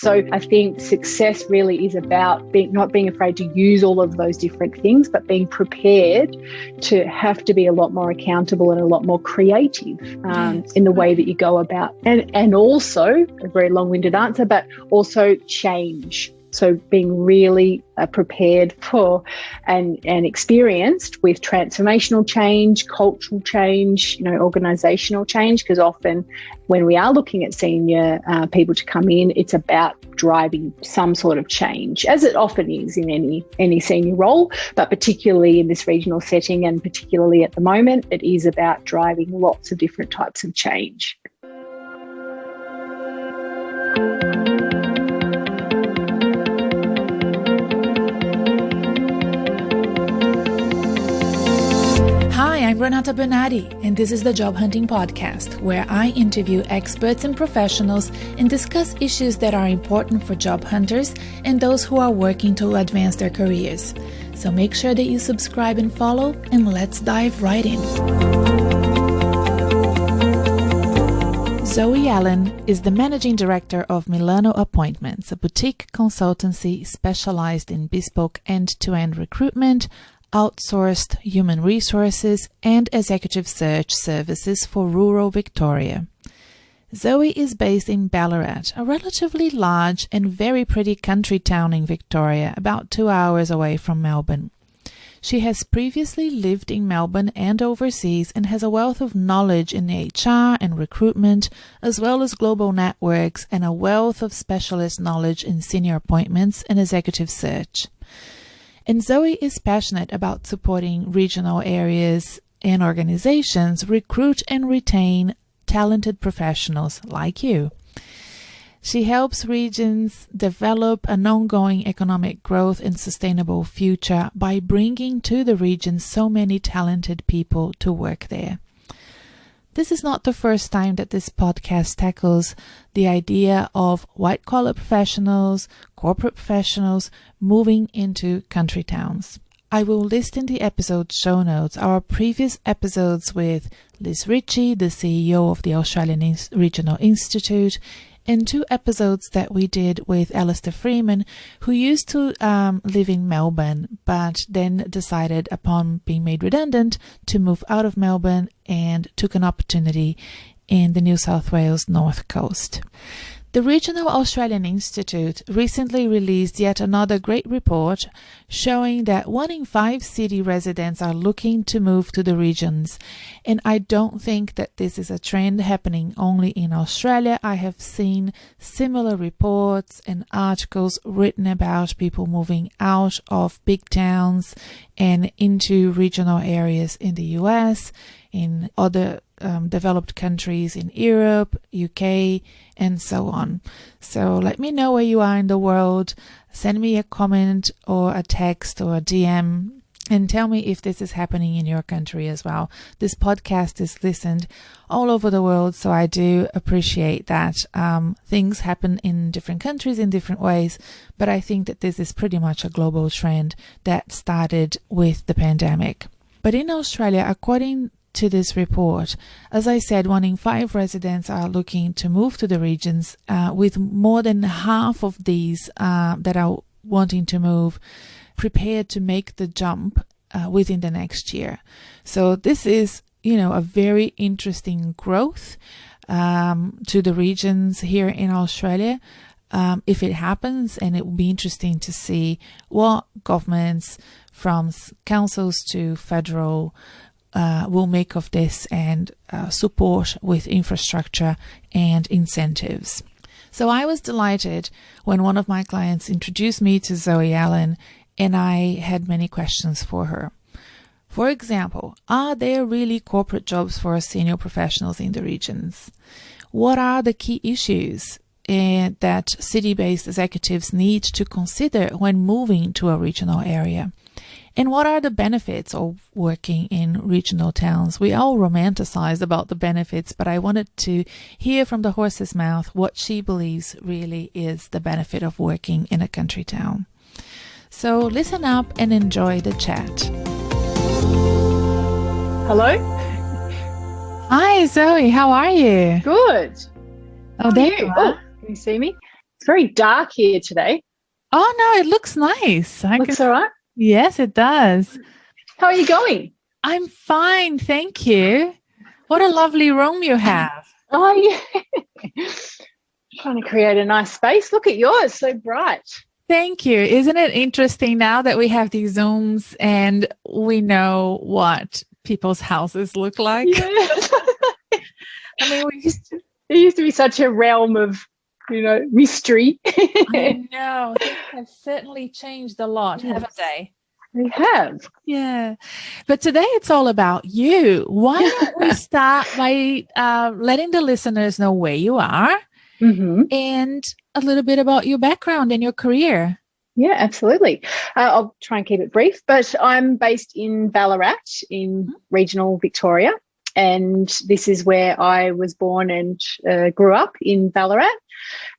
So I think success really is about not being afraid to use all of those different things, but being prepared to have to be a lot more accountable and a lot more creative in the way that you go about. And also, a very long-winded answer, but also change. So being really prepared for and experienced with transformational change, cultural change, organisational change, because often when we are looking at senior people to come in, it's about driving some sort of change, as it often is in any senior role, but particularly in this regional setting and particularly at the moment, it is about driving lots of different types of change. I'm Renata Bernardi, and this is the Job Hunting Podcast, where I interview experts and professionals and discuss issues that are important for job hunters and those who are working to advance their careers. So make sure that you subscribe and follow, and let's dive right in. Zoe Allan is the Managing Director of Millano Appointments, a boutique consultancy specialized in bespoke end-to-end recruitment, outsourced human resources, and executive search services for rural Victoria. Zoe is based in Ballarat, a relatively large and very pretty country town in Victoria, about 2 hours away from Melbourne. She has previously lived in Melbourne and overseas and has a wealth of knowledge in HR and recruitment, as well as global networks, and a wealth of specialist knowledge in senior appointments and executive search. And Zoe is passionate about supporting regional areas and organizations recruit and retain talented professionals like you. She helps regions develop an ongoing economic growth and sustainable future by bringing to the region so many talented people to work there. This is not the first time that this podcast tackles the idea of white-collar professionals, corporate professionals moving into country towns. I will list in the episode show notes our previous episodes with Liz Ritchie, the CEO of the Australian Regional Institute, and 2 episodes that we did with Alistair Freeman, who used to live in Melbourne, but then decided upon being made redundant to move out of Melbourne and took an opportunity in the New South Wales North Coast. The Regional Australian Institute recently released yet another great report showing that 1 in 5 city residents are looking to move to the regions. And I don't think that this is a trend happening only in Australia. I have seen similar reports and articles written about people moving out of big towns and into regional areas in the US, in other developed countries in Europe, UK, and so on. So let me know where you are in the world. Send me a comment or a text or a DM and tell me if this is happening in your country as well. This podcast is listened all over the world, so I do appreciate that. Things happen in different countries in different ways, but I think that this is pretty much a global trend that started with the pandemic. But in Australia, according to this report, as I said, 1 in 5 residents are looking to move to the regions, with more than half of these that are wanting to move prepared to make the jump within the next year. So this is, a very interesting growth to the regions here in Australia. If it happens, and it will be interesting to see what governments from councils to federal will make of this and support with infrastructure and incentives. So I was delighted when one of my clients introduced me to Zoe Allan, and I had many questions for her. For example, are there really corporate jobs for senior professionals in the regions? What are the key issues that city-based executives need to consider when moving to a regional area? And what are the benefits of working in regional towns? We all romanticize about the benefits, but I wanted to hear from the horse's mouth what she believes really is the benefit of working in a country town. So listen up and enjoy the chat. Hello? Hi, Zoe. How are you? Good. Oh, there you are. Oh, can you see me? It's very dark here today. Oh, no, it looks nice. Looks all right. Yes, it does. How are you going? I'm fine, thank you. What a lovely room you have. Oh, yeah. Trying to create a nice space. Look at yours, so bright. Thank you. Isn't it interesting now that we have these Zooms and we know what people's houses look like? Yeah. I mean, it used to be such a realm of, mystery. I know. Things have certainly changed a lot, haven't they? They have. Yeah. But today it's all about you. Why don't we start by letting the listeners know where you are and a little bit about your background and your career? Yeah, absolutely. I'll try and keep it brief, but I'm based in Ballarat in regional Victoria. And this is where I was born and grew up, in Ballarat.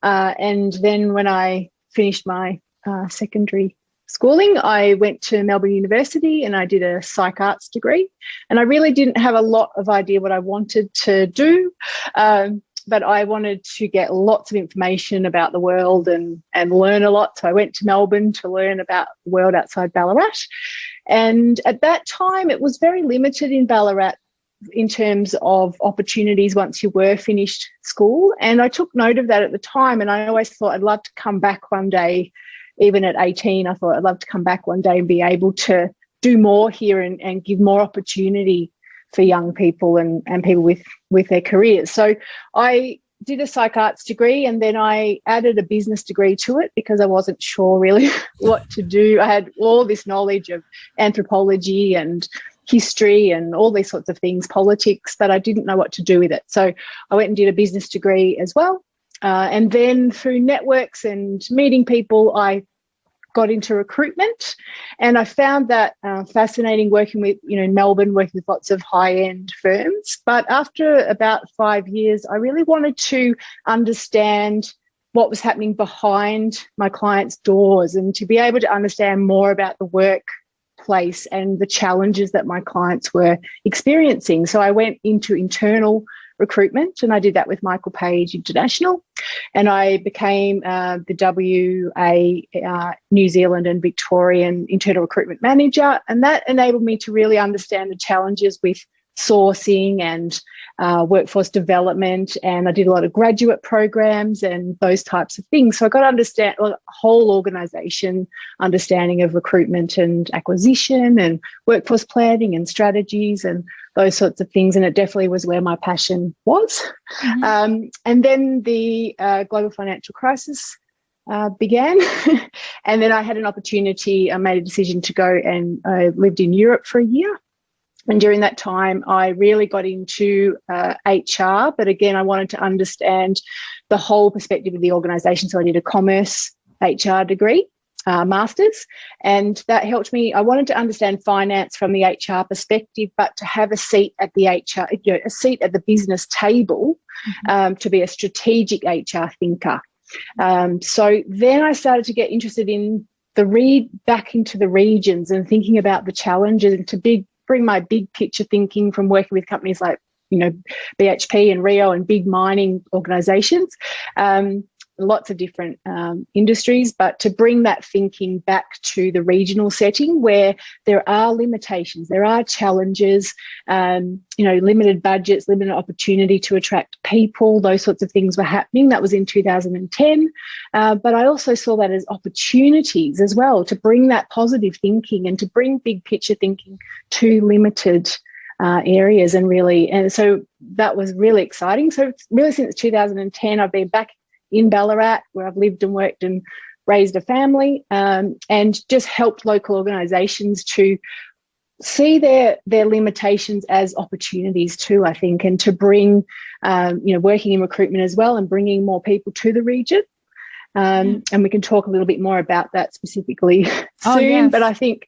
And then when I finished my secondary schooling, I went to Melbourne University and I did a psych arts degree. And I really didn't have a lot of idea what I wanted to do, but I wanted to get lots of information about the world and learn a lot. So I went to Melbourne to learn about the world outside Ballarat. And at that time, it was very limited in Ballarat in terms of opportunities once you were finished school. And I took note of that at the time. And I always thought I'd love to come back one day. Even at 18, I thought I'd love to come back one day and be able to do more here and give more opportunity for young people and people with their careers. So I did a psych arts degree and then I added a business degree to it because I wasn't sure really what to do. I had all this knowledge of anthropology and history and all these sorts of things, politics, but I didn't know what to do with it. So I went and did a business degree as well. And then through networks and meeting people, I got into recruitment, and I found that fascinating working with, in Melbourne, working with lots of high-end firms. But after about 5 years, I really wanted to understand what was happening behind my clients' doors and to be able to understand more about the workplace and the challenges that my clients were experiencing. So I went into internal recruitment, and I did that with Michael Page International, and I became the WA New Zealand and Victorian internal recruitment manager, and that enabled me to really understand the challenges with sourcing and workforce development, and I did a lot of graduate programs and those types of things. So I got to understand a whole organisation understanding of recruitment and acquisition and workforce planning and strategies and those sorts of things, and it definitely was where my passion was. And then the global financial crisis began, and then I had an opportunity. I made a decision to go, and I lived in Europe for a year. And during that time, I really got into HR, but again, I wanted to understand the whole perspective of the organisation. So I did a commerce HR degree, master's, and that helped me. I wanted to understand finance from the HR perspective, but to have a seat at the HR, a seat at the business table, to be a strategic HR thinker. So then I started to get interested in back into the regions and thinking about the challenges, and to bring my big picture thinking from working with companies like, BHP and Rio and big mining organisations, lots of different industries, but to bring that thinking back to the regional setting where there are limitations, there are challenges, limited budgets, limited opportunity to attract people, those sorts of things were happening. That was in 2010. But I also saw that as opportunities as well, to bring that positive thinking and to bring big picture thinking to limited areas, and so that was really exciting. So really since 2010, I've been back in Ballarat, where I've lived and worked and raised a family, and just helped local organisations to see their limitations as opportunities too, I think, and to bring, working in recruitment as well and bringing more people to the region. And we can talk a little bit more about that specifically soon. Yes. But I think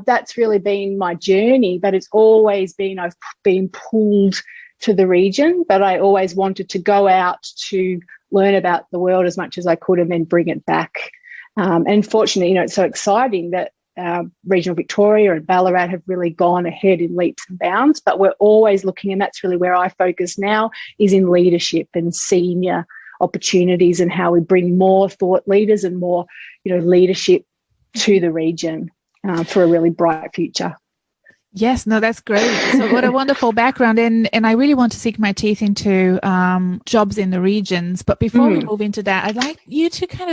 that's really been my journey, but it's always been, I've been pulled to the region, but I always wanted to go out to learn about the world as much as I could and then bring it back. And fortunately, it's so exciting that regional Victoria and Ballarat have really gone ahead in leaps and bounds, but we're always looking, and that's really where I focus now, is in leadership and senior opportunities and how we bring more thought leaders and more, leadership to the region for a really bright future. Yes, no, that's great. So what a wonderful background. And I really want to sink my teeth into jobs in the regions. But before we move into that, I'd like you to kind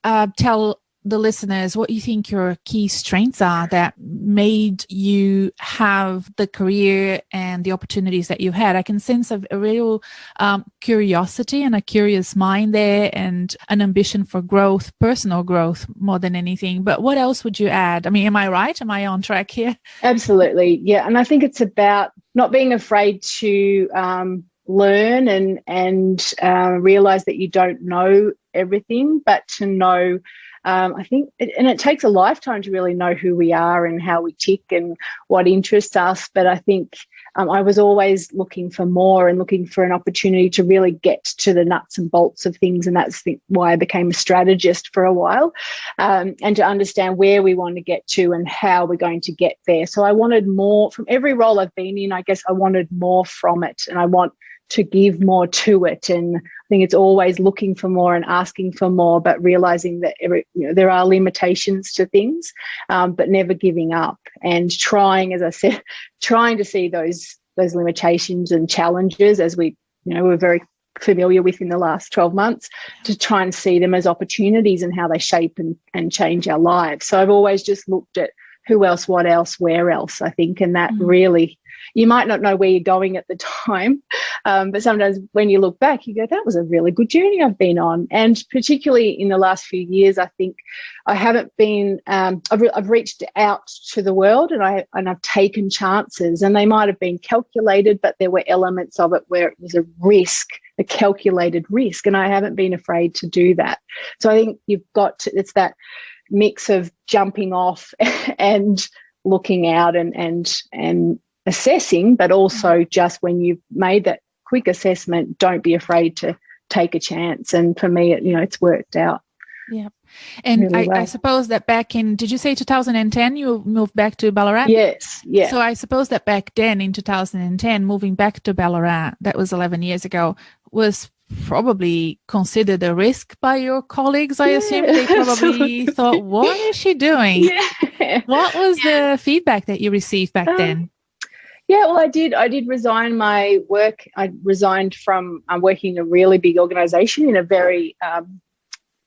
of tell the listeners what you think your key strengths are that made you have the career and the opportunities that you had. I can sense a real curiosity and a curious mind there, and an ambition for growth, personal growth more than anything. But what else would you add? I mean, am I right? Am I on track here? Absolutely. Yeah. And I think it's about not being afraid to learn and realize that you don't know everything, but to know, I think, and it takes a lifetime to really know who we are and how we tick and what interests us. But I think I was always looking for more and looking for an opportunity to really get to the nuts and bolts of things. And that's why I became a strategist for a while, and to understand where we want to get to and how we're going to get there. So I wanted more from every role I've been in. I guess I wanted more from it, and I want to give more to it. And I think it's always looking for more and asking for more, but realizing that there are limitations to things, but never giving up and trying, as I said, trying to see those limitations and challenges, as we're very familiar with in the last 12 months, to try and see them as opportunities and how they shape and change our lives. So I've always just looked at who else, what else, where else, I think, and that really, you might not know where you're going at the time, but sometimes when you look back, you go, that was a really good journey I've been on. And particularly in the last few years, I think I haven't been, I've reached out to the world and I've taken chances, and they might have been calculated, but there were elements of it where it was a risk, a calculated risk, and I haven't been afraid to do that. So I think it's that mix of jumping off and looking out and assessing, but also just when you've made that quick assessment, don't be afraid to take a chance. And for me, it's worked out. Yeah. And really well. I suppose that back in, did you say 2010 you moved back to Ballarat? Yes. Yeah. So I suppose that back then in 2010, moving back to Ballarat, that was 11 years ago, was probably considered a risk by your colleagues. I assume they probably thought, what is she doing? Yeah. What was the feedback that you received back then? Yeah, well, I did resign my work. I resigned from working in a really big organisation in a very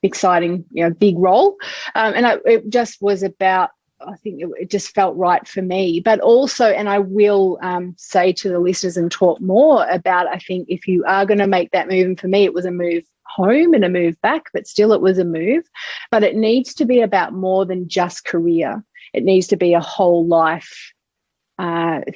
exciting, big role. It just was about, I think it just felt right for me. But also, and I will say to the listeners and talk more about, I think if you are going to make that move, and for me, it was a move home and a move back, but still it was a move. But it needs to be about more than just career. It needs to be a whole life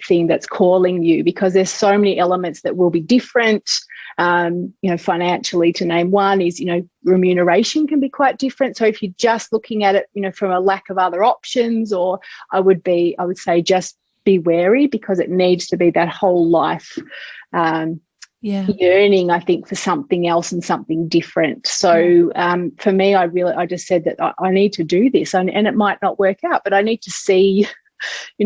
thing that's calling you, because there's so many elements that will be different. Financially, to name one, is, remuneration can be quite different. So if you're just looking at it, from a lack of other options, or I would say just be wary, because it needs to be that whole life yearning, I think, for something else and something different. So for me, I just said that I need to do this, and it might not work out, but I need to see.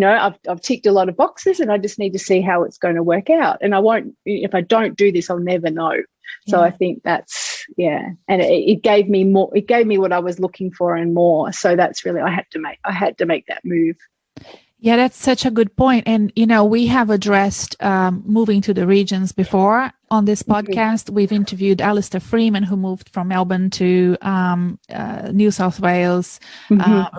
I've ticked a lot of boxes, and I just need to see how it's going to work out. And if I don't do this, I'll never know. Yeah. So I think that's, and it gave me more, it gave me what I was looking for and more. So that's really, I had to make that move. Yeah, that's such a good point. And, we have addressed moving to the regions before on this podcast. We've interviewed Alistair Freeman, who moved from Melbourne to New South Wales,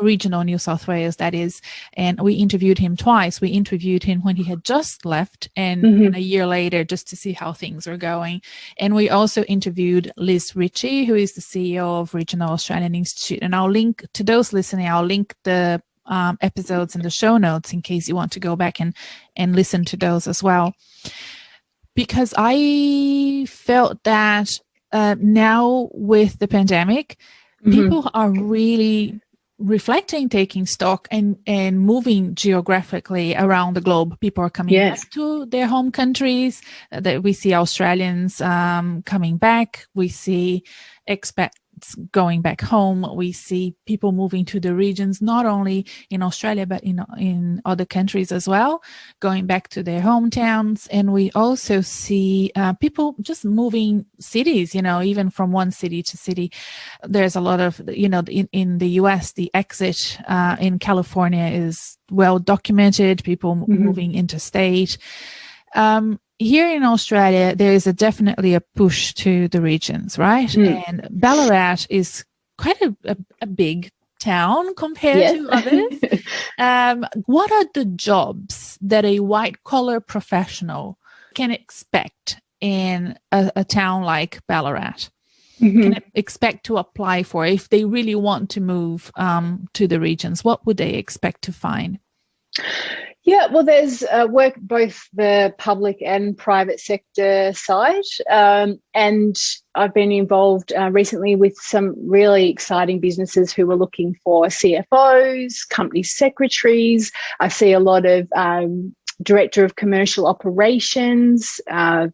regional New South Wales, that is. And we interviewed him twice. We interviewed him when he had just left and a year later, just to see how things were going. And we also interviewed Liz Ritchie, who is the CEO of Regional Australian Institute. And I'll link to those listening, I'll link the episodes in the show notes in case you want to go back and listen to those as well. Because I felt that now with the pandemic, people are really reflecting, taking stock and moving geographically around the globe. People are coming back to their home countries. That we see Australians coming back. We see expats expats going back home. We see people moving to the regions, not only in Australia, but in other countries as well, going back to their hometowns. And we also see people just moving cities, even from one city to city. There's a lot of, in the US, the exit in California is well documented, people moving interstate. Here in Australia, there is definitely a push to the regions, right? And Ballarat is quite a big town compared to others. What are the jobs that a white-collar professional can expect in a town like Ballarat? Can expect to apply for if they really want to move to the regions? What would they expect to find? Yeah, well, there's work both the public and private sector side, and I've been involved recently with some really exciting businesses who were looking for CFOs, company secretaries. I see a lot of director of commercial operations. I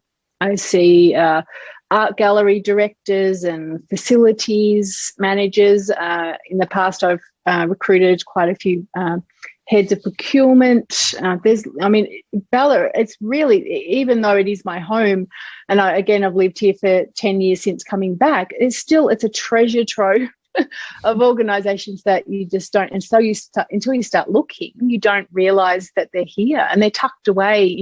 see art gallery directors and facilities managers. In the past, I've recruited quite a few heads of procurement. Ballarat, it's really, even though it is my home, and I've lived here for 10 years since coming back, it's a treasure trove of organisations that you just don't, and so until you start looking, you don't realise that they're here, and they're tucked away.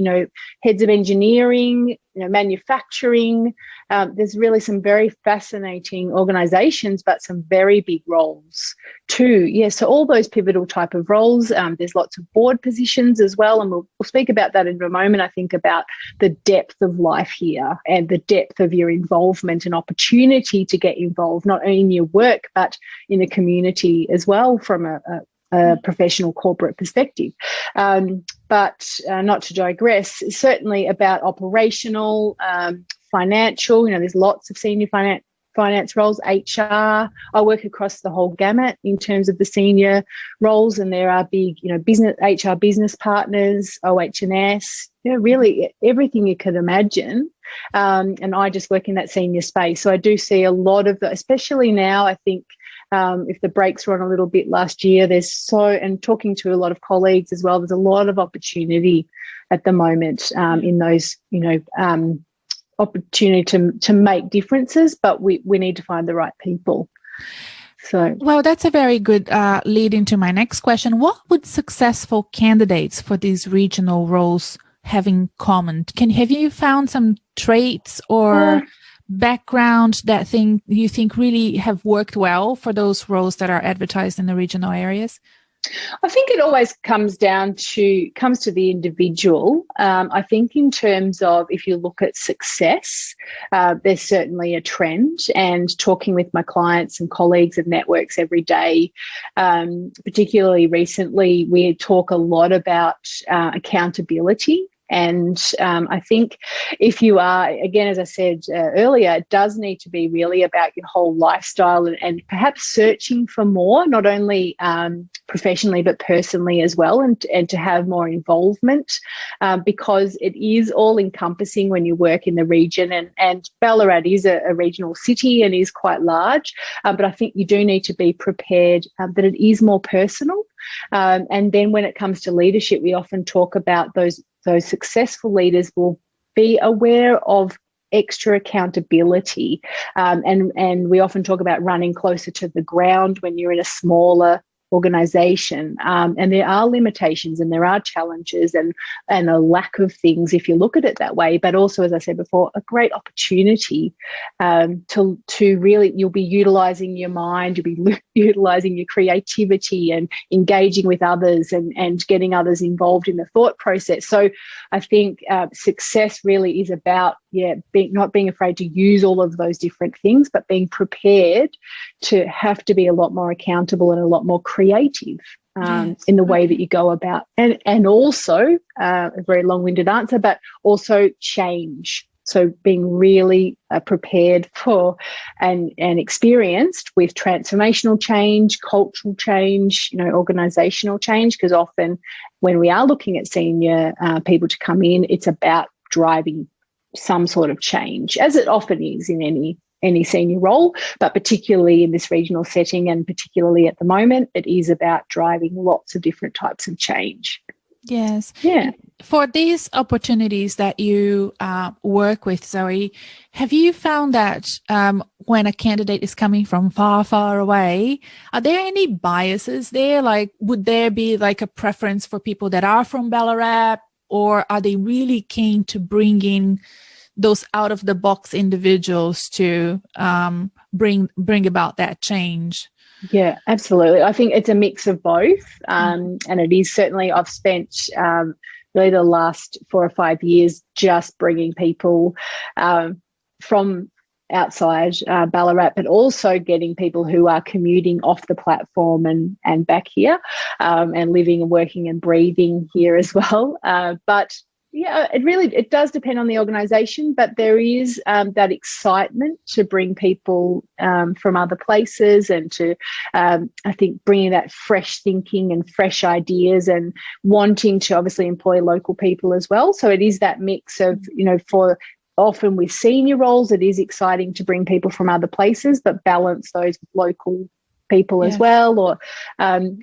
Heads of engineering, manufacturing. There's really some very fascinating organisations, but some very big roles too. Yeah, so all those pivotal type of roles. There's lots of board positions as well, and we'll speak about that in a moment. I think about the depth of life here and the depth of your involvement and opportunity to get involved, not only in your work but in the community as well, from a professional corporate perspective. But not to digress, certainly about operational, financial. There's lots of senior finance roles, HR. I work across the whole gamut in terms of the senior roles, and there are big, business HR business partners, OH&S, really everything you could imagine. And I just work in that senior space. So I do see a lot of especially now, I think, if the brakes were on a little bit last year, and talking to a lot of colleagues as well, there's a lot of opportunity at the moment in those, opportunity to make differences, but we need to find the right people. So, well, that's a very good lead into my next question. What would successful candidates for these regional roles have in common? Have you found some traits or background that you think really have worked well for those roles that are advertised in the regional areas? I think it always comes to the individual. I think in terms of, if you look at success, there's certainly a trend, and talking with my clients and colleagues and networks every day, particularly recently, we talk a lot about accountability. And I think if you are, again, as I said earlier, it does need to be really about your whole lifestyle and perhaps searching for more, not only professionally but personally as well, and to have more involvement because it is all encompassing when you work in the region. And Ballarat is a regional city and is quite large, but I think you do need to be prepared that it is more personal. And then when it comes to leadership, we often talk about those successful leaders will be aware of extra accountability. And we often talk about running closer to the ground when you're in a smaller organisation. And there are limitations and there are challenges and a lack of things if you look at it that way. But also, as I said before, a great opportunity to really, you'll be utilising your mind, you'll be utilising your creativity and engaging with others and getting others involved in the thought process. So I think success really is about, not being afraid to use all of those different things, but being prepared to have to be a lot more accountable and a lot more creative in the way that you go about. And also, a very long-winded answer, but also change. So being really prepared for and experienced with transformational change, cultural change, organisational change, because often when we are looking at senior people to come in, it's about driving some sort of change, as it often is in any senior role, but particularly in this regional setting and particularly at the moment, it is about driving lots of different types of change. Yes. Yeah. For these opportunities that you work with, Zoe, have you found that when a candidate is coming from far, far away, are there any biases there? Like, would there be like a preference for people that are from Ballarat, or are they really keen to bring in those out of the box individuals to bring about that change? Yeah, absolutely. I think it's a mix of both. And it is certainly, I've spent really the last 4 or 5 years just bringing people from outside Ballarat, but also getting people who are commuting off the platform and back here and living and working and breathing here as well. But yeah, it does depend on the organisation, but there is that excitement to bring people from other places and to, I think, bringing that fresh thinking and fresh ideas and wanting to obviously employ local people as well. So it is that mix of, for often with senior roles, it is exciting to bring people from other places, but balance those with local people as well. Or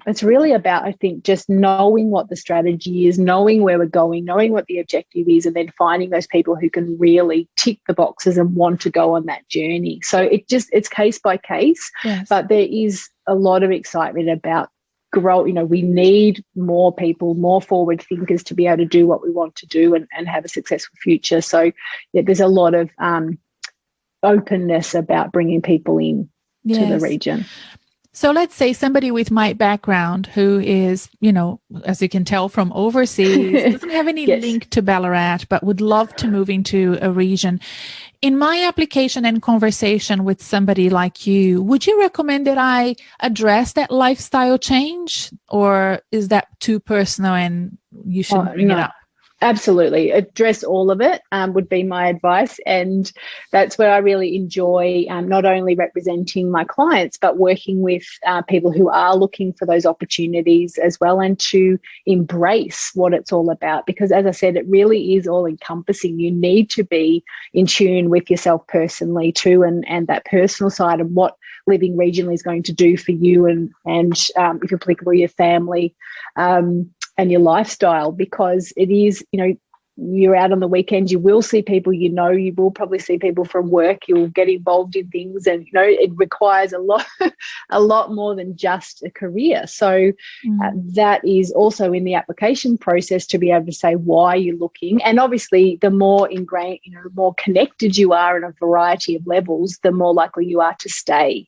it's really about, I think, just knowing what the strategy is, knowing where we're going, knowing what the objective is, and then finding those people who can really tick the boxes and want to go on that journey. So it's case by case, but there is a lot of excitement about grow. We need more people, more forward thinkers to be able to do what we want to do and have a successful future. So there's a lot of openness about bringing people in to the region. So let's say somebody with my background who is, as you can tell from overseas, doesn't have any link to Ballarat, but would love to move into a region. In my application and conversation with somebody like you, would you recommend that I address that lifestyle change, or is that too personal and you shouldn't bring it up? Absolutely. Address all of it would be my advice. And that's where I really enjoy not only representing my clients, but working with people who are looking for those opportunities as well, and to embrace what it's all about. Because as I said, it really is all encompassing. You need to be in tune with yourself personally too, and that personal side of what living regionally is going to do for you and if applicable, your family. And your lifestyle, because it is, you're out on the weekends, you will see people, you will probably see people from work, you'll get involved in things, and, it requires a lot more than just a career. So that is also in the application process, to be able to say why you're looking. And obviously the more ingrained, more connected you are in a variety of levels, the more likely you are to stay,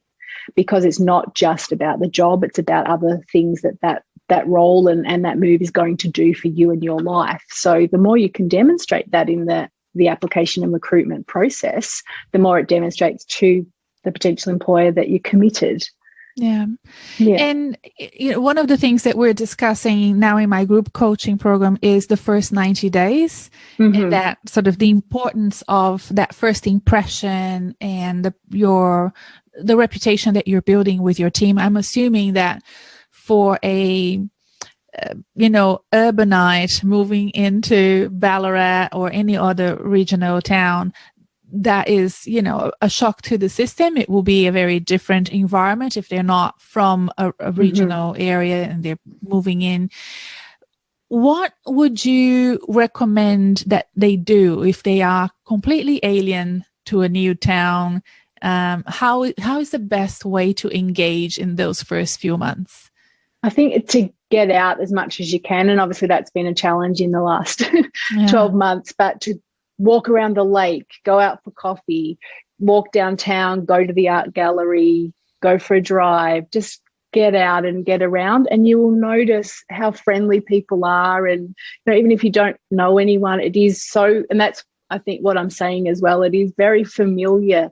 because it's not just about the job, it's about other things that role and that move is going to do for you in your life. So the more you can demonstrate that in the application and recruitment process, the more it demonstrates to the potential employer that you're committed. Yeah. And one of the things that we're discussing now in my group coaching program is the first 90 days, and that sort of the importance of that first impression and the reputation that you're building with your team. I'm assuming that for a urbanite moving into Ballarat or any other regional town, that is, a shock to the system. It will be a very different environment if they're not from a regional area and they're moving in. What would you recommend that they do if they are completely alien to a new town? How is the best way to engage in those first few months? I think to get out as much as you can, and obviously that's been a challenge in the last 12 months, but to walk around the lake, go out for coffee, walk downtown, go to the art gallery, go for a drive, just get out and get around, and you will notice how friendly people are. And even if you don't know anyone, it is so, and that's, I think, what I'm saying as well, it is very familiar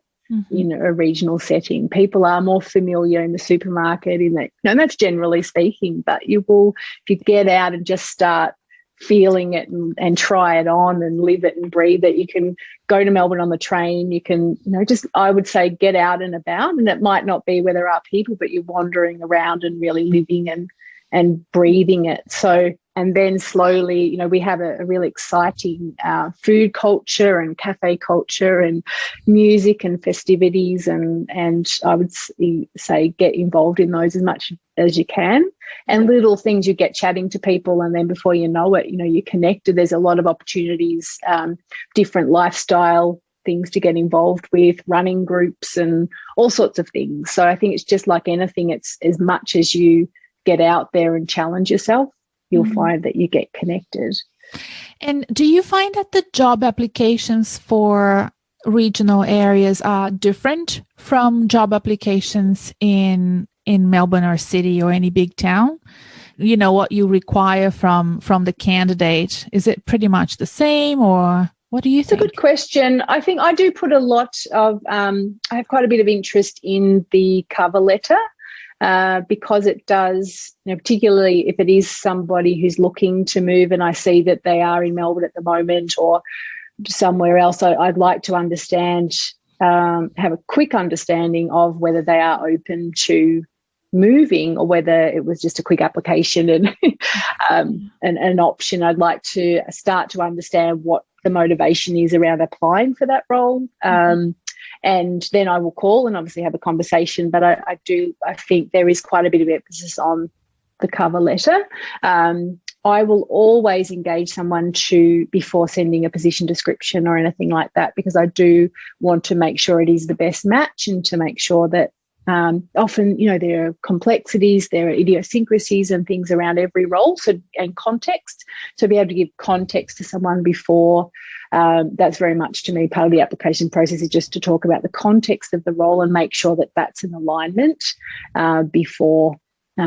in a regional setting. People are more familiar in the supermarket, and that's generally speaking, but you will, if you get out and just start feeling it and try it on and live it and breathe it, you can go to Melbourne on the train, you can, just, I would say, get out and about, and it might not be where there are people, but you're wandering around and really living and breathing it. So, and then slowly, you know, we have a really exciting food culture and cafe culture and music and festivities, and I would say get involved in those as much as you can. And little things, you get chatting to people, and then before you know it, you know, you're connected. There's a lot of opportunities, different lifestyle things to get involved with, running groups and all sorts of things. So I think it's just like anything, it's as much as you get out there and challenge yourself, you'll find that you get connected. And do you find that the job applications for regional areas are different from job applications in Melbourne or Sydney or any big town? You know, what you require from the candidate, is it pretty much the same, or what do you think? It's a good question. I think I do put a lot of, I have quite a bit of interest in the cover letter because it does, you know, particularly if it is somebody who's looking to move and I see that they are in Melbourne at the moment or somewhere else, I'd like to understand, have a quick understanding of whether they are open to moving or whether it was just a quick application and an option. I'd like to start to understand what the motivation is around applying for that role. And then I will call and obviously have a conversation. But I think there is quite a bit of emphasis on the cover letter. I will always engage someone before sending a position description or anything like that, because I do want to make sure it is the best match and to make sure that often, you know, there are complexities, there are idiosyncrasies and things around every role, and context. So be able to give context to someone before, that's very much to me part of the application process, is just to talk about the context of the role and make sure that that's in alignment before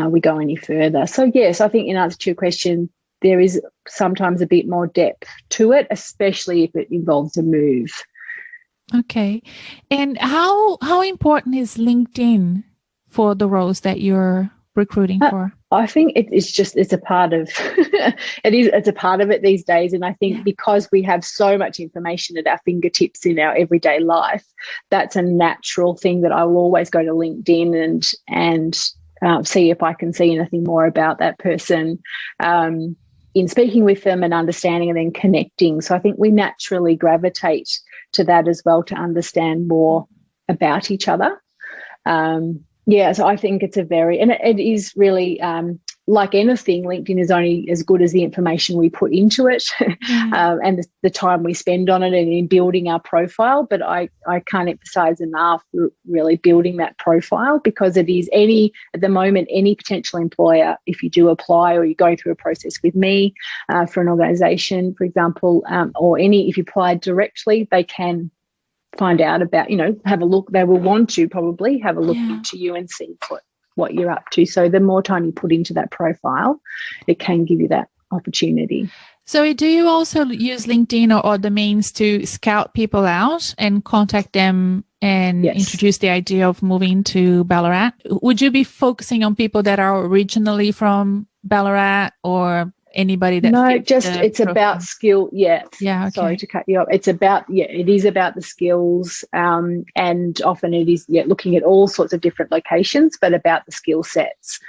we go any further. So yes, I think in answer to your question, there is sometimes a bit more depth to it, especially if it involves a move. Okay. And how important is LinkedIn for the roles that you're recruiting for? I think it's a part of it's a part of it these days. And I think because we have so much information at our fingertips in our everyday life, that's a natural thing that I will always go to LinkedIn and see if I can see anything more about that person in speaking with them and understanding and then connecting. So I think we naturally gravitate to that as well, to understand more about each other. So I think it's it is really like anything, LinkedIn is only as good as the information we put into it and the time we spend on it and in building our profile. But I can't emphasize enough really building that profile, because it is at the moment, any potential employer, if you do apply or you're going through a process with me for an organisation, for example, or if you apply directly, they can find out about, you know, have a look. They will want to probably have a look into you and see what you're up to. So the more time you put into that profile, it can give you that opportunity. So do you also use LinkedIn or the means to scout people out and contact them and introduce the idea of moving to Ballarat? Would you be focusing on people that are originally from Ballarat or anybody that it's about skill. Okay. Sorry to cut you off. It is about the skills, and often it is looking at all sorts of different locations, but about the skill sets,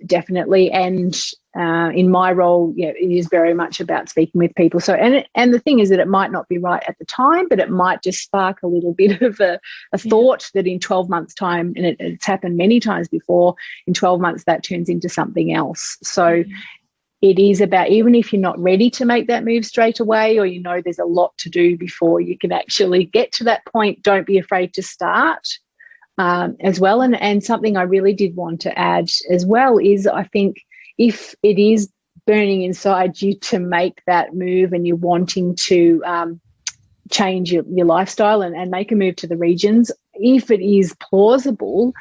definitely. And in my role, it is very much about speaking with people. So and the thing is that it might not be right at the time, but it might just spark a little bit of a thought that in 12 months' time, and it's happened many times before, in 12 months that turns into something else. So it is about, even if you're not ready to make that move straight away, or you know there's a lot to do before you can actually get to that point, don't be afraid to start as well. And something I really did want to add as well is, I think if it is burning inside you to make that move and you're wanting to change your lifestyle and make a move to the regions, if it is plausible,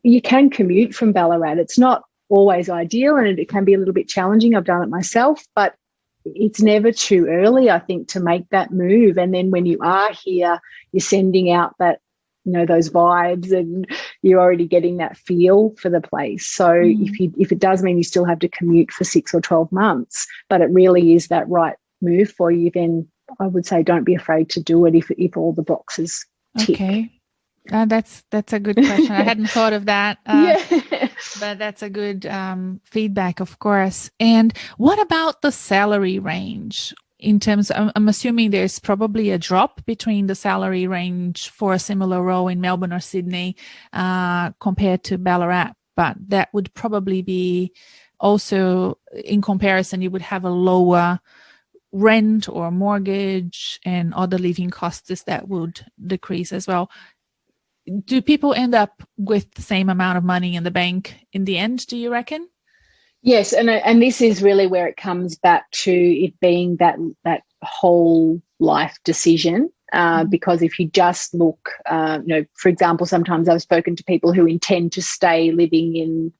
you can commute from Ballarat. It's not always ideal and it can be a little bit challenging. I've done it myself, but it's never too early, I think, to make that move. And then when you are here, you're sending out that, you know, those vibes, and you're already getting that feel for the place. So if it does mean you still have to commute for 6 or 12 months, but it really is that right move for you, then I would say don't be afraid to do it if all the boxes tick. Okay. That's a good question. I hadn't thought of that. Yeah. But that's a good feedback, of course. And what about the salary range? In terms, I'm assuming there's probably a drop between the salary range for a similar role in Melbourne or Sydney compared to Ballarat. But that would probably be also, in comparison, you would have a lower rent or mortgage and other living costs that would decrease as well. Do people end up with the same amount of money in the bank in the end, do you reckon? Yes, and this is really where it comes back to it being that whole life decision. Because if you just look, for example, sometimes I've spoken to people who intend to stay living in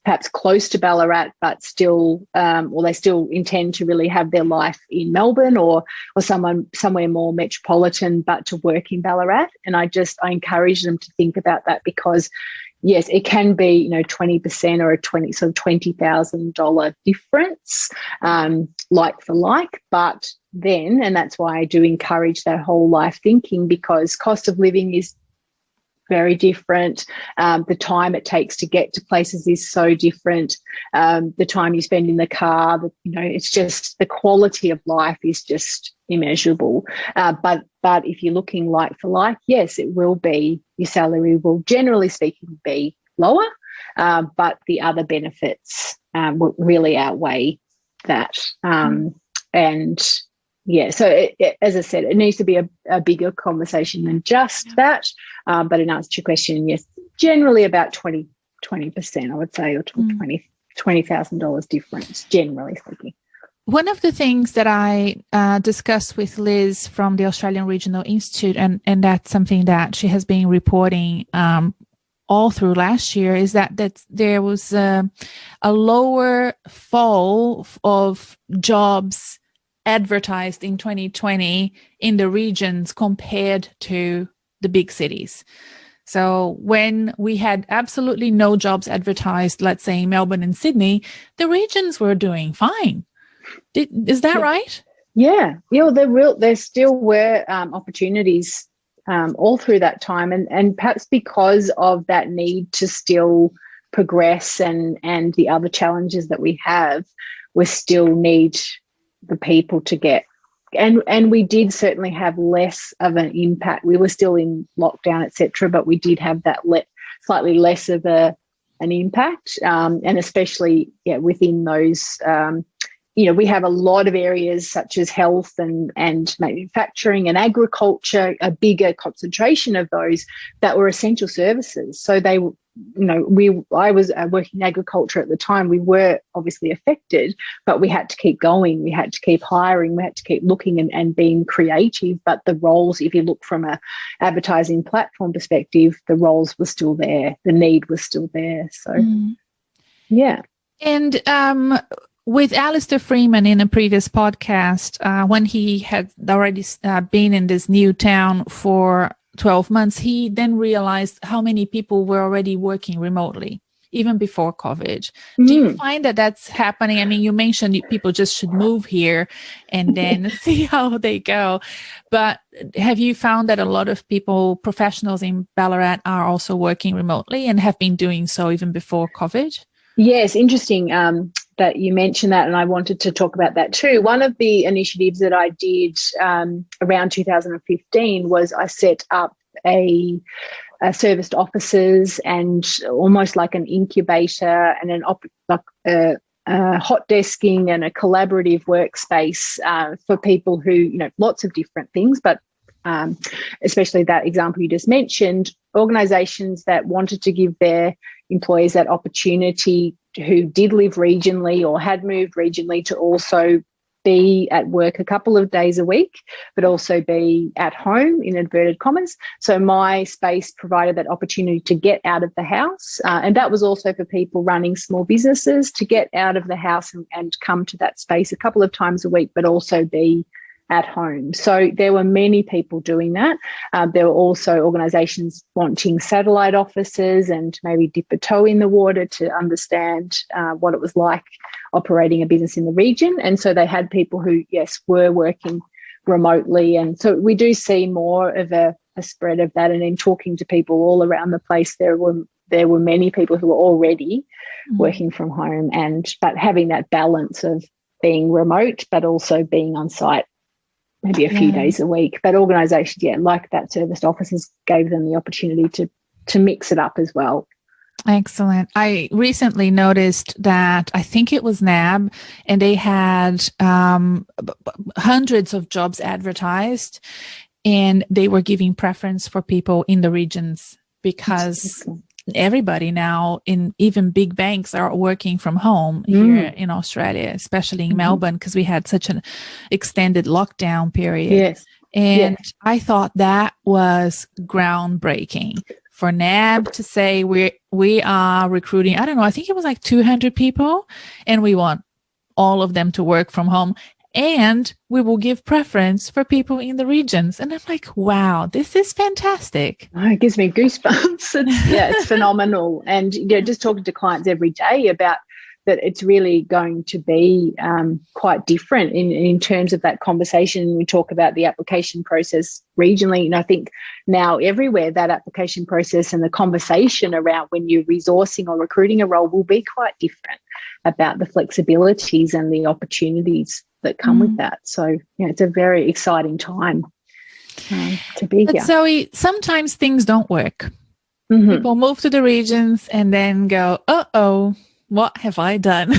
perhaps close to Ballarat, but still, or they still intend to really have their life in Melbourne or somewhere more metropolitan, but to work in Ballarat. And I encourage them to think about that because, yes, it can be, 20% or $20,000 difference, like for like, but then, and that's why I do encourage that whole life thinking, because cost of living is very different. The time it takes to get to places is so different. The time you spend in the car, it's just the quality of life is just immeasurable. But if you're looking like for like, yes, it will be, your salary will generally speaking be lower, but the other benefits will really outweigh that. And yeah, so as I said, it needs to be a bigger conversation than just that. But in answer to your question, yes, generally about 20%, I would say, or $20,000 difference, generally speaking. One of the things that I discussed with Liz from the Australian Regional Institute, and that's something that she has been reporting all through last year, is that there was a lower fall of jobs advertised in 2020 in the regions compared to the big cities. So when we had absolutely no jobs advertised, let's say in Melbourne and Sydney, the regions were doing fine. Is that right? Yeah, there still were opportunities all through that time, and perhaps because of that need to still progress and the other challenges that we have, we still need the people to get, and we did certainly have less of an impact. We were still in lockdown, etc., but we did have that slightly less of an impact, and especially within those. We have a lot of areas such as health and manufacturing and agriculture, a bigger concentration of those that were essential services. So they, I was working in agriculture at the time. We were obviously affected, but we had to keep going. We had to keep hiring. We had to keep looking and being creative. But the roles, if you look from a advertising platform perspective, the roles were still there. The need was still there. So, yeah. And with Alistair Freeman in a previous podcast, when he had already been in this new town for 12 months, he then realized how many people were already working remotely, even before COVID. Do you find that that's happening? I mean, you mentioned people just should move here and then see how they go. But have you found that a lot of people, professionals in Ballarat, are also working remotely and have been doing so even before COVID? Yes, interesting that you mentioned that, and I wanted to talk about that too. One of the initiatives that I did around 2015 was I set up a serviced offices and almost like an incubator and hot desking and a collaborative workspace for people who, lots of different things, but especially that example you just mentioned, organisations that wanted to give their employees that opportunity who did live regionally or had moved regionally to also be at work a couple of days a week, but also be at home in inverted commas. So my space provided that opportunity to get out of the house. And that was also for people running small businesses to get out of the house and come to that space a couple of times a week, but also be at home. So there were many people doing that. There were also organisations wanting satellite offices and maybe dip a toe in the water to understand what it was like operating a business in the region. And so they had people who, yes, were working remotely. And so we do see more of a a spread of that. And then talking to people all around the place, there were many people who were already working from home, but having that balance of being remote but also being on site maybe a few days a week. But organisations, like that serviced offices, gave them the opportunity to mix it up as well. Excellent. I recently noticed that I think it was NAB, and they had hundreds of jobs advertised, and they were giving preference for people in the regions because everybody now, in even big banks, are working from home here in Australia, especially in Melbourne, because we had such an extended lockdown period. Yes. And I thought that was groundbreaking for NAB to say we are recruiting, I don't know, I think it was like 200 people, and we want all of them to work from home, and we will give preference for people in the regions. And I'm like, wow, this is fantastic. Oh, it gives me goosebumps. It's phenomenal. And just talking to clients every day about that, it's really going to be quite different in terms of that conversation. We talk about the application process regionally, and I think now everywhere that application process and the conversation around when you're resourcing or recruiting a role will be quite different about the flexibilities and the opportunities that come with that. So, it's a very exciting time to be here. Zoe, sometimes things don't work. People move to the regions and then go, uh-oh, what have I done?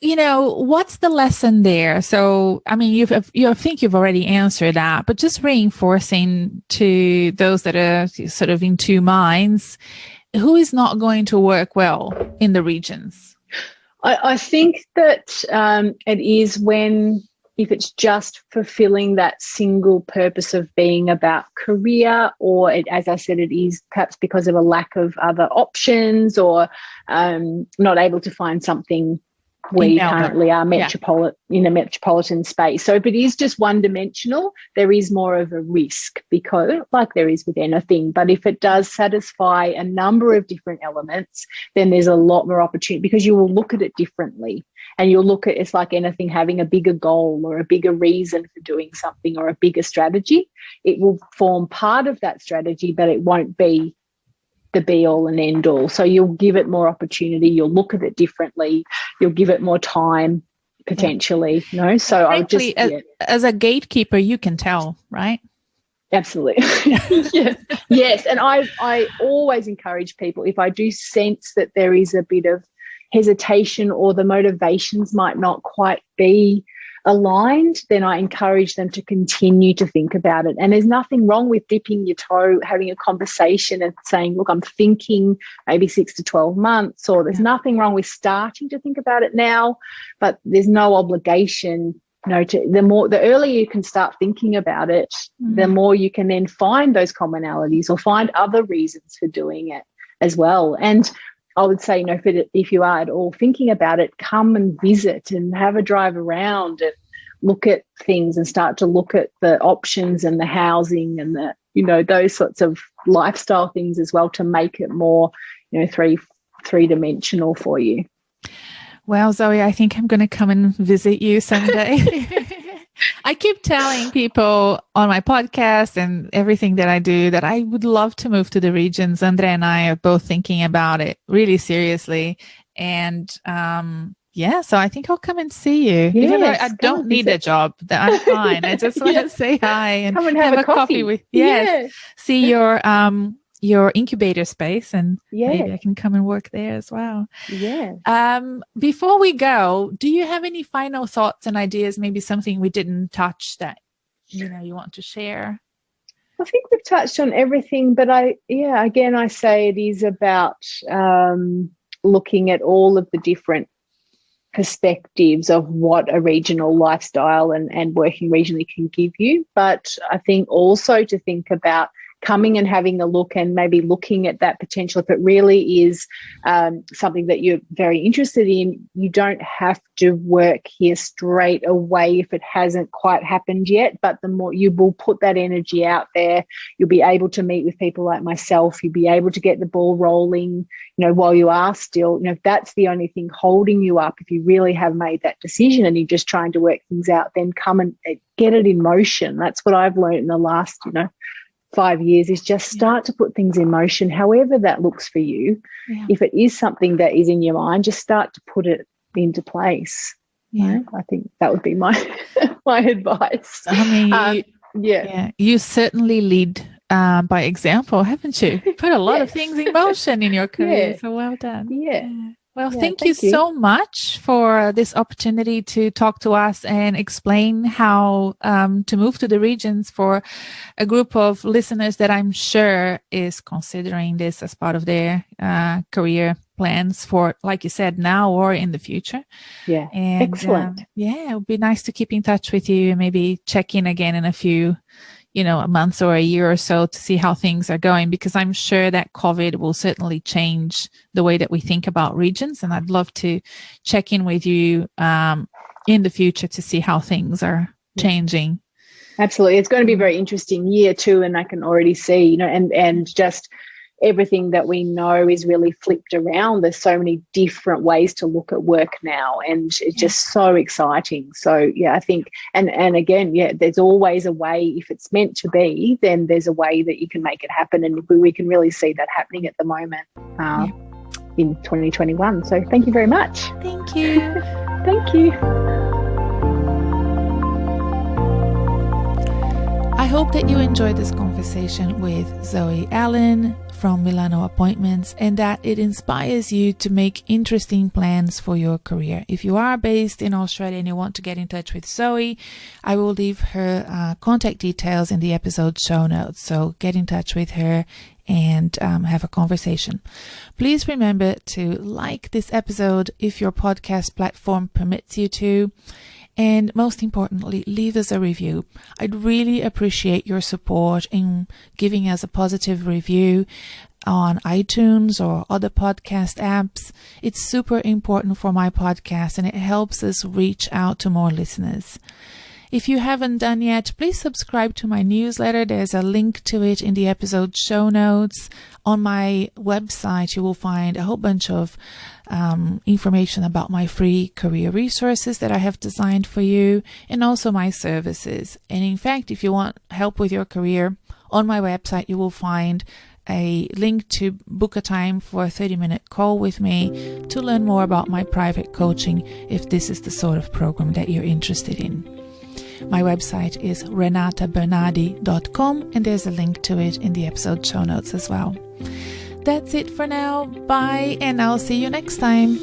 What's the lesson there? So, I mean, I think you've already answered that, but just reinforcing to those that are sort of in two minds, who is not going to work well in the regions? I think that it is if it's just fulfilling that single purpose of being about career, or as I said, it is perhaps because of a lack of other options, or not able to find something where you currently are in a metropolitan space. So if it is just one-dimensional, there is more of a risk, because like there is with anything. But if it does satisfy a number of different elements, then there's a lot more opportunity, because you will look at it differently. And you'll look at, it's like anything, having a bigger goal or a bigger reason for doing something or a bigger strategy. It will form part of that strategy, but it won't be the be all and end all. So you'll give it more opportunity. You'll look at it differently. You'll give it more time potentially. So frankly, I would as a gatekeeper, you can tell, right? Absolutely. Yes. And I always encourage people, if I do sense that there is a bit of hesitation or the motivations might not quite be aligned, then I encourage them to continue to think about it. And there's nothing wrong with dipping your toe, having a conversation and saying, look, I'm thinking maybe 6 to 12 months, or there's nothing wrong with starting to think about it now, but there's no obligation. The earlier you can start thinking about it, the more you can then find those commonalities or find other reasons for doing it as well. And I would say, if you are at all thinking about it, come and visit and have a drive around and look at things and start to look at the options and the housing and those sorts of lifestyle things as well, to make it more, three-dimensional for you. Well, Zoe, I think I'm going to come and visit you someday. I keep telling people on my podcast and everything that I do that I would love to move to the regions. Andre and I are both thinking about it really seriously. And so I think I'll come and see you. Yes, even though I don't need a job, that I'm fine. I just want to say hi and come and have a coffee with you. Yes. See your incubator space, and maybe I can come and work there as well. Yeah. Before we go, do you have any final thoughts and ideas, maybe something we didn't touch that you want to share? I think we've touched on everything, but I say it is about looking at all of the different perspectives of what a regional lifestyle and working regionally can give you. But I think also to think about coming and having a look and maybe looking at that potential. If it really is something that you're very interested in, you don't have to work here straight away if it hasn't quite happened yet. But the more you will put that energy out there, you'll be able to meet with people like myself. You'll be able to get the ball rolling, while you are still, if that's the only thing holding you up, if you really have made that decision and you're just trying to work things out, then come and get it in motion. That's what I've learned in the last, 5 years, is just start to put things in motion, however that looks for you. Yeah. If it is something that is in your mind, just start to put it into place. Yeah. I think that would be my my advice. I mean, you certainly lead by example, haven't you? Put a lot of things in motion in your career. So well done. Yeah. Well, thank you so much for this opportunity to talk to us and explain how to move to the regions for a group of listeners that I'm sure is considering this as part of their career plans for, like you said, now or in the future. Yeah. And, excellent. It would be nice to keep in touch with you and maybe check in again in a few a month or a year or so to see how things are going, because I'm sure that COVID will certainly change the way that we think about regions. And I'd love to check in with you in the future to see how things are changing. Absolutely. It's going to be a very interesting year too. And I can already see, and just everything that we know is really flipped around. There's so many different ways to look at work now, and it's just so exciting. So I think, and again, there's always a way. If it's meant to be, then there's a way that you can make it happen, and we can really see that happening at the moment in 2021. So thank you very much. Thank you. Thank you. I hope that you enjoyed this conversation with Zoe Allan from Millano Appointments, and that it inspires you to make interesting plans for your career. If you are based in Australia and you want to get in touch with Zoe, I will leave her contact details in the episode show notes. So get in touch with her and have a conversation. Please remember to like this episode if your podcast platform permits you to. And most importantly, leave us a review. I'd really appreciate your support in giving us a positive review on iTunes or other podcast apps. It's super important for my podcast, and it helps us reach out to more listeners. If you haven't done yet, please subscribe to my newsletter. There's a link to it in the episode show notes. On my website, you will find a whole bunch of information about my free career resources that I have designed for you, and also my services. And in fact, if you want help with your career, on my website, you will find a link to book a time for a 30-minute call with me to learn more about my private coaching if this is the sort of program that you're interested in. My website is renatabernardi.com, and there's a link to it in the episode show notes as well. That's it for now. Bye, and I'll see you next time.